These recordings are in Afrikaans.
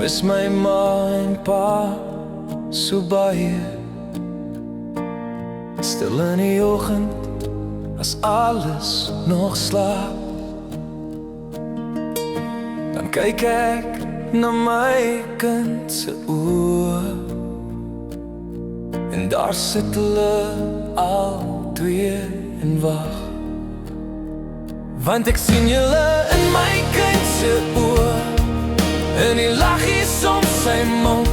mis my ma en pa so baie. Stil in die oggend as alles nog slaap, dan kyk ek na my kind se oë, en daar sit hulle al twee en wag. Want ek sien julle in my kind se oë, en die laggies om sy mond.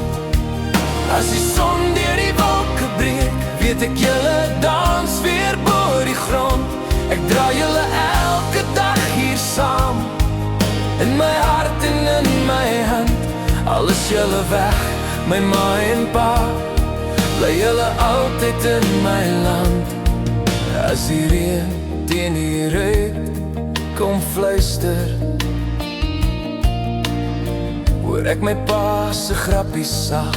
As die son deur die wolke breek, weet ek julle dans weer bo die grond. Ek dra julle elke dag hier saam, in my hart en in my hand. Al is julle weg, my ma en pa, bly julle altyd in my land. As die reën teen die ruit kom fluister, hoor ek my pa se grappies sag,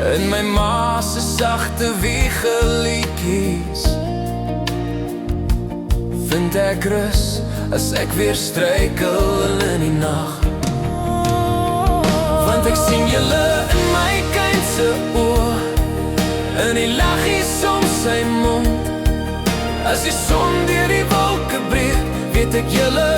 en my ma se sagte wiegeliedjies. Vind ek rus as ek weer struikel in die nag. Want ek sien julle in my kind se oë, en die laggies om sy mond. As die son deur die wolke breek, weet ek julle